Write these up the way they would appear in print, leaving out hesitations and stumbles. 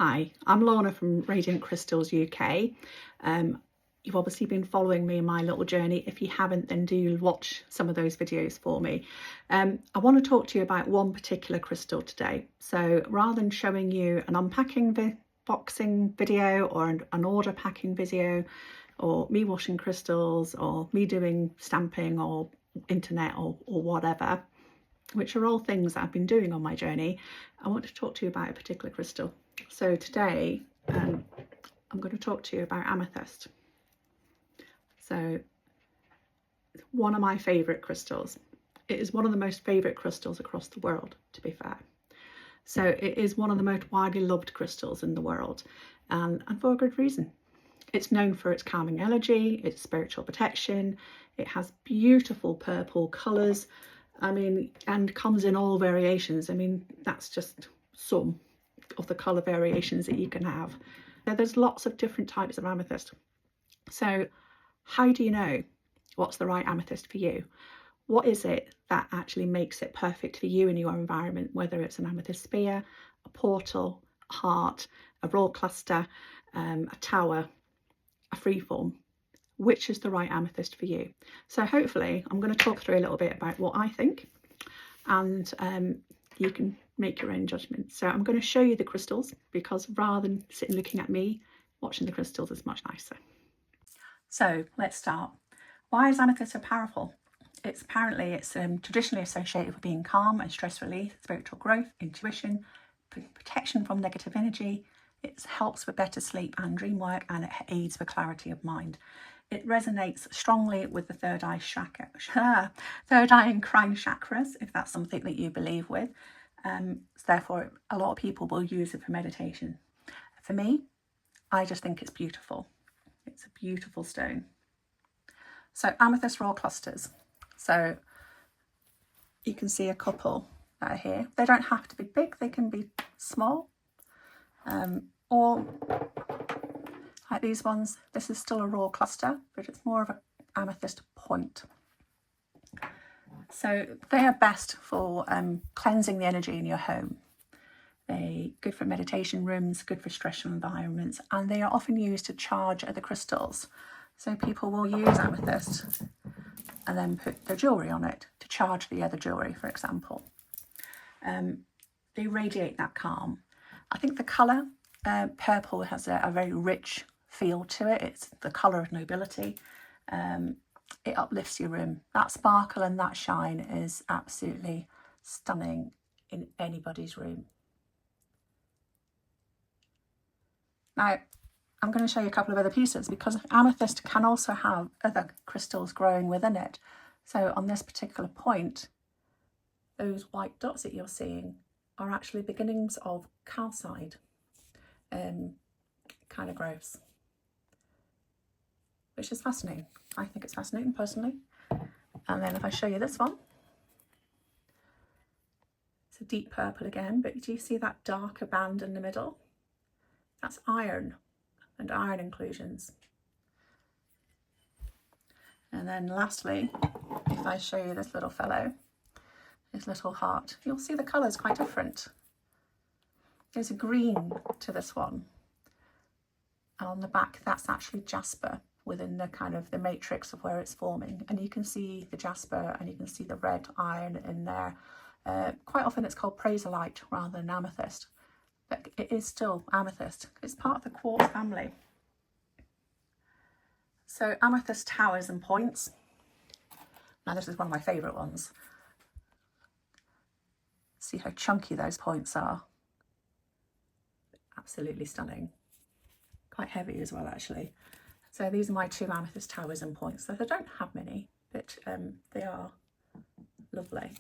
Hi, I'm Lorna from Radiant Crystals UK. You've obviously been following me in my little journey. If you haven't, then do watch some of those videos for me. I want to talk to you about one particular crystal today. So rather than showing you an unpacking boxing video or an order packing video, or me washing crystals, or me doing stamping or internet or whatever, which are all things that I've been doing on my journey, I want to talk to you about a particular crystal. So today I'm going to talk to you about amethyst. So one of my favourite crystals. It is one of the most favourite crystals across the world, to be fair. So it is one of the most widely loved crystals in the world, and for a good reason. It's known for its calming energy, its spiritual protection. It has beautiful purple colours. And comes in all variations. That's just some of the colour variations that you can have. Now, there's lots of different types of amethyst. So how do you know what's the right amethyst for you? What is it that actually makes it perfect for you in your environment, whether it's an amethyst spear, a portal, a heart, a royal cluster, a tower, a freeform? Which is the right amethyst for you? So hopefully I'm going to talk through a little bit about what I think, and you can make your own judgment. So I'm going to show you the crystals, because rather than sitting looking at me, watching the crystals is much nicer. So let's start. Why is amethyst so powerful? It's traditionally associated with being calm and stress relief, spiritual growth, intuition, protection from negative energy. It helps with better sleep and dream work, and it aids with clarity of mind. It resonates strongly with the third eye and crown chakras, if that's something that you believe with. Therefore, a lot of people will use it for meditation. For me, I just think it's beautiful. It's a beautiful stone. So amethyst royal clusters. So you can see a couple that are here. They don't have to be big, they can be small. Or like these ones, this is still a royal cluster, but it's more of an amethyst point. So they are best for cleansing the energy in your home. They're good for meditation rooms, good for stressful environments, and they are often used to charge other crystals. So people will use amethyst and then put their jewellery on it to charge the other jewellery, for example. They radiate that calm. I think the colour, purple, has a very rich feel to it. It's the colour of nobility. It uplifts your room. That sparkle and that shine is absolutely stunning in anybody's room. Now, I'm going to show you a couple of other pieces, because amethyst can also have other crystals growing within it. So on this particular point, those white dots that you're seeing are actually beginnings of calcite kind of growths, which is fascinating. I think it's fascinating personally. And then if I show you this one, it's a deep purple again, but do you see that darker band in the middle? That's iron and iron inclusions. And then lastly, if I show you this little fellow, this little heart, you'll see the colour's quite different. There's a green to this one. And on the back, that's actually jasper within the kind of the matrix of where it's forming. And you can see the jasper and you can see the red iron in there. Quite often it's called praserite rather than amethyst, but it is still amethyst. It's part of the quartz family. So amethyst towers and points. Now this is one of my favourite ones. See how chunky those points are. Absolutely stunning. Quite heavy as well, actually. So these are my two amethyst towers and points. So I don't have many, but they are lovely.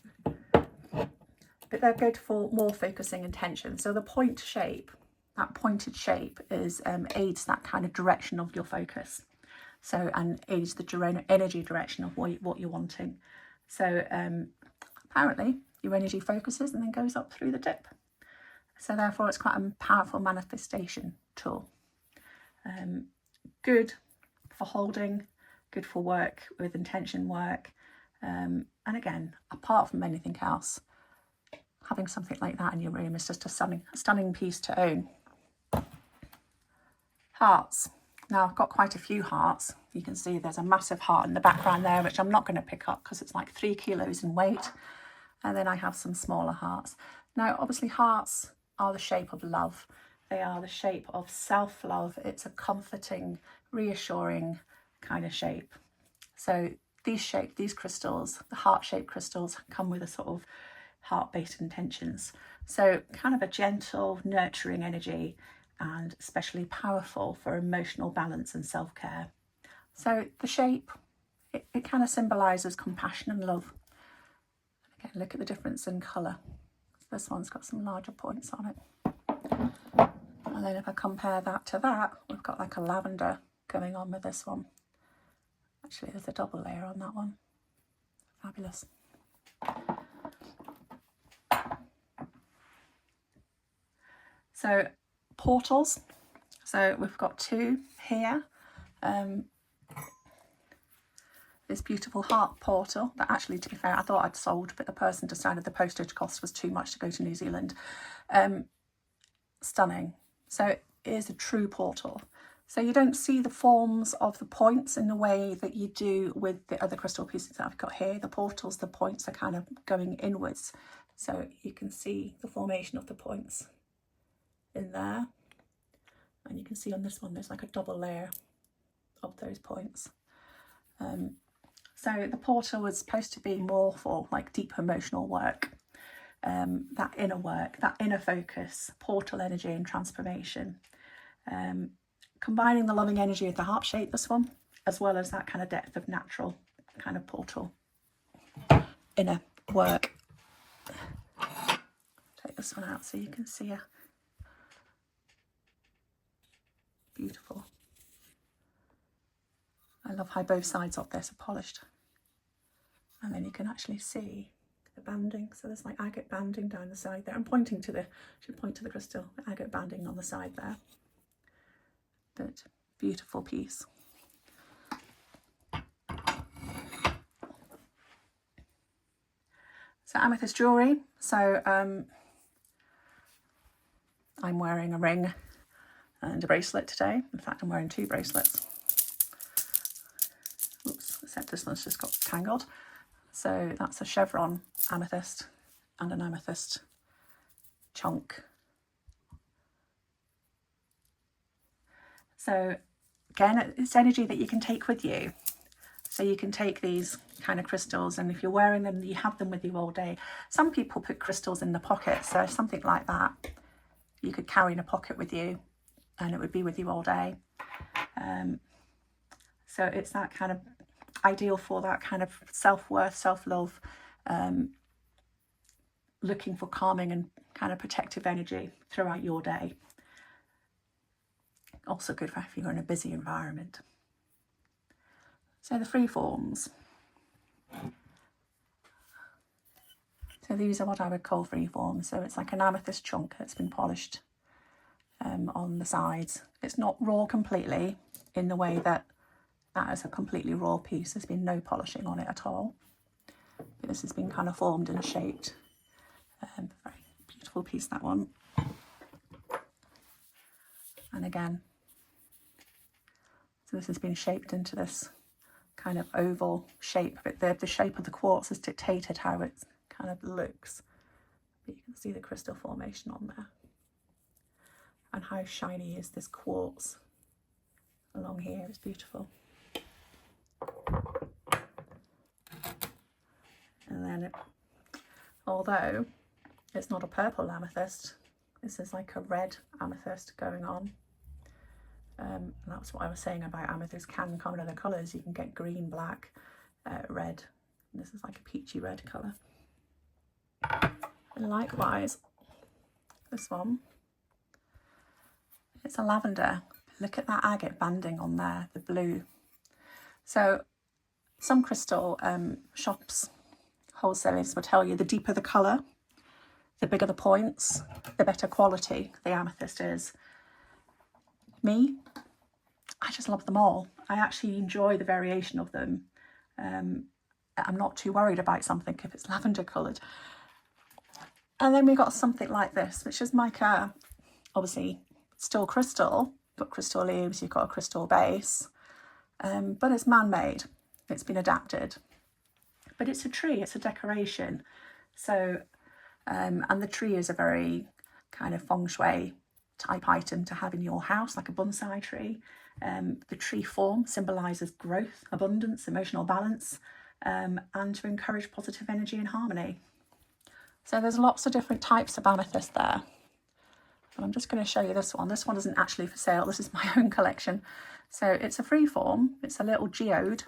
But they're good for more focusing and tension. So the point shape, that pointed shape, is aids that kind of direction of your focus. So, and aids the energy direction of what you're wanting. So apparently your energy focuses and then goes up through the dip. So therefore it's quite a powerful manifestation tool. Good for holding, good for work with intention work. And again, apart from anything else, having something like that in your room is just a stunning piece to own. Hearts. Now I've got quite a few hearts. You can see there's a massive heart in the background there, which I'm not going to pick up because it's like 3 kilos in weight. And then I have some smaller hearts. Now, obviously hearts are the shape of love. They are the shape of self-love. It's a comforting, reassuring kind of shape. So these crystals, the heart-shaped crystals, come with a sort of heart-based intentions. So kind of a gentle, nurturing energy, and especially powerful for emotional balance and self-care. So the shape, it kind of symbolises compassion and love. Again, look at the difference in colour. This one's got some larger points on it. And then if I compare that to that, we've got like a lavender going on with this one. Actually, there's a double layer on that one. Fabulous. So portals. So we've got 2 here. This beautiful heart portal that actually, to be fair, I thought I'd sold, but the person decided the postage cost was too much to go to New Zealand. Stunning. So it is a true portal. So you don't see the forms of the points in the way that you do with the other crystal pieces that I've got here. The portals, the points are kind of going inwards. So you can see the formation of the points in there. And you can see on this one, there's like a double layer of those points. So the portal was supposed to be more for like deep emotional work, that inner work, that inner focus, portal energy and transformation. Combining the loving energy of the heart shape, this one, as well as that kind of depth of natural kind of portal inner work. Take this one out so you can see a beautiful. I love how both sides of this are polished. And then you can actually see the banding. So there's like agate banding down the side there. I'm pointing to should point to the crystal, the agate banding on the side there. But beautiful piece. So amethyst jewellery. So I'm wearing a ring and a bracelet today. In fact, I'm wearing 2 bracelets. Oops, except this one's just got tangled. So that's a chevron amethyst and an amethyst chunk. So again, it's energy that you can take with you. So you can take these kind of crystals, and if you're wearing them, you have them with you all day. Some people put crystals in the pocket, so something like that you could carry in a pocket with you and it would be with you all day. So it's that kind of ideal for that kind of self-worth, self-love, looking for calming and kind of protective energy throughout your day. Also good for if you're in a busy environment. So the free forms. So these are what I would call free forms. So it's like an amethyst chunk that's been polished on the sides. It's not raw completely in the way that is a completely raw piece. There's been no polishing on it at all. But this has been kind of formed and shaped. Very beautiful piece, that one. And again, so this has been shaped into this kind of oval shape, but the shape of the quartz has dictated how it kind of looks. But you can see the crystal formation on there. And how shiny is this quartz along here. It's beautiful. And then, although it's not a purple amethyst, this is like a red amethyst going on. And that's what I was saying about amethyst can come in other colours. You can get green, black, red. And this is like a peachy red colour. And likewise, this one, it's a lavender. Look at that agate banding on there, the blue. So some crystal shops, wholesalers will tell you the deeper the colour, the bigger the points, the better quality the amethyst is. Me, I just love them all. I actually enjoy the variation of them. I'm not too worried about something if it's lavender coloured. And then we got something like this, which is mica, obviously still crystal, got crystal leaves, you've got a crystal base, but it's man-made. It's been adapted. But it's a tree, it's a decoration. So, and the tree is a very kind of feng shui type item to have in your house, like a bonsai tree. The tree form symbolises growth, abundance, emotional balance, and to encourage positive energy and harmony. So there's lots of different types of amethyst there. And I'm just going to show you this one. This one isn't actually for sale. This is my own collection. So it's a free form. It's a little geode,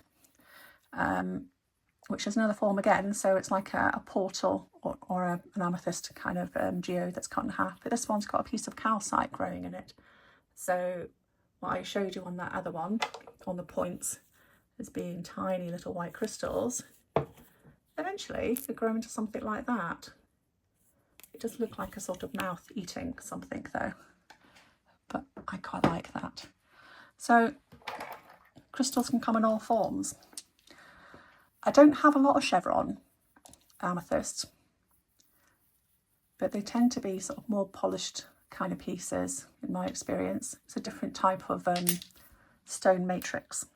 which is another form again. So it's like a portal or an amethyst kind of geode that's cut in half. But this one's got a piece of calcite growing in it. So what I showed you on that other one, on the points, as being tiny little white crystals, eventually they grow into something like that. It does look like a sort of mouth eating something though, but I quite like that. So crystals can come in all forms. I don't have a lot of chevron amethyst, but they tend to be sort of more polished kind of pieces in my experience. It's a different type of stone matrix.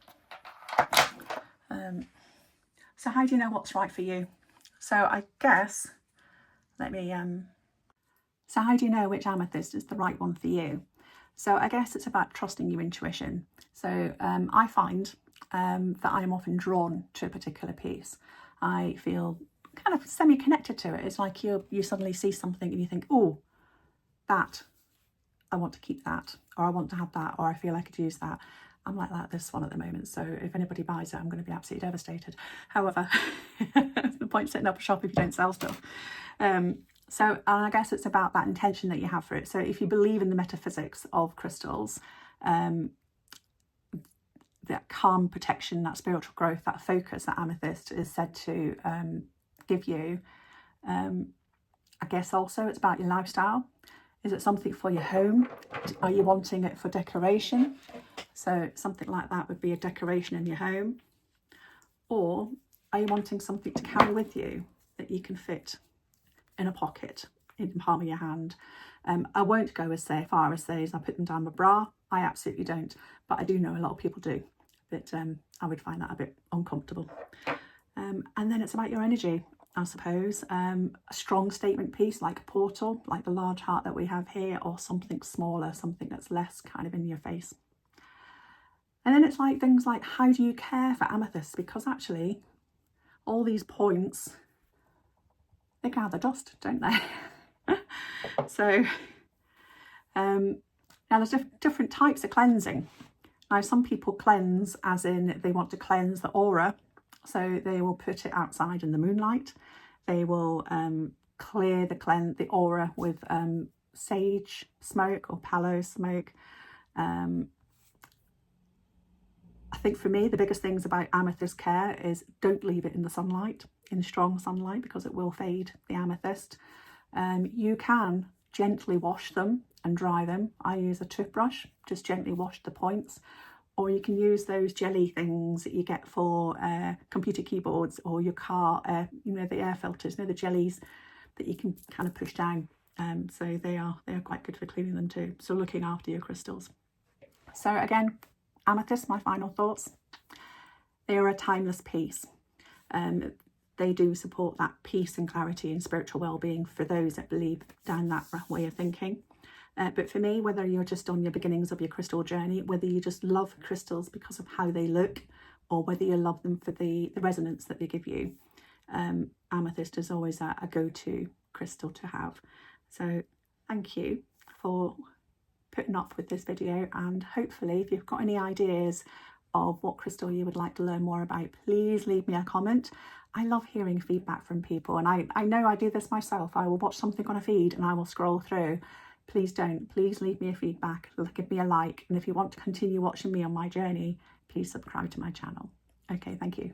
So how do you know what's right for you? So I guess, so how do you know which amethyst is the right one for you? So I guess it's about trusting your intuition. So I find that I'm often drawn to a particular piece. I feel kind of semi-connected to it. It's like you suddenly see something and you think, oh, that, I want to keep that, or I want to have that, or I feel I could use that. I'm like that this one at the moment, so if anybody buys it, I'm going to be absolutely devastated. However, the point setting up a shop if you don't sell stuff. So I guess it's about that intention that you have for it. So if you believe in the metaphysics of crystals, that calm protection, that spiritual growth, that focus that amethyst is said to give you, I guess also it's about your lifestyle. Is it something for your home? Are you wanting it for decoration? So something like that would be a decoration in your home. Or are you wanting something to carry with you that you can fit in a pocket, in the palm of your hand? I won't go as far as say I put them down my bra. I absolutely don't. But I do know a lot of people do. But I would find that a bit uncomfortable. And then it's about your energy, I suppose. A strong statement piece like a portal, like the large heart that we have here, or something smaller, something that's less kind of in your face. And then it's like things like, how do you care for amethyst? Because actually all these points, they gather dust, don't they? So now there's different types of cleansing. Now some people cleanse as in they want to cleanse the aura. So they will put it outside in the moonlight. They will clear the aura with sage smoke or palo smoke. I think for me, the biggest things about amethyst care is don't leave it in the sunlight, in strong sunlight, because it will fade the amethyst. You can gently wash them and dry them. I use a toothbrush, just gently wash the points. Or you can use those jelly things that you get for computer keyboards or your car, the air filters, the jellies that you can kind of push down. So they are quite good for cleaning them too. So looking after your crystals. So again, amethyst, my final thoughts. They are a timeless piece. They do support that peace and clarity and spiritual well-being for those that believe down that way of thinking. But for me, whether you're just on your beginnings of your crystal journey, whether you just love crystals because of how they look, or whether you love them for the resonance that they give you, amethyst is always a go-to crystal to have. So thank you for putting up with this video, and hopefully if you've got any ideas of what crystal you would like to learn more about, please leave me a comment. I love hearing feedback from people, and I know I do this myself. I will watch something on a feed and I will scroll through. Please don't. Please leave me a feedback, give me a like, and if you want to continue watching me on my journey, please subscribe to my channel. Okay, thank you.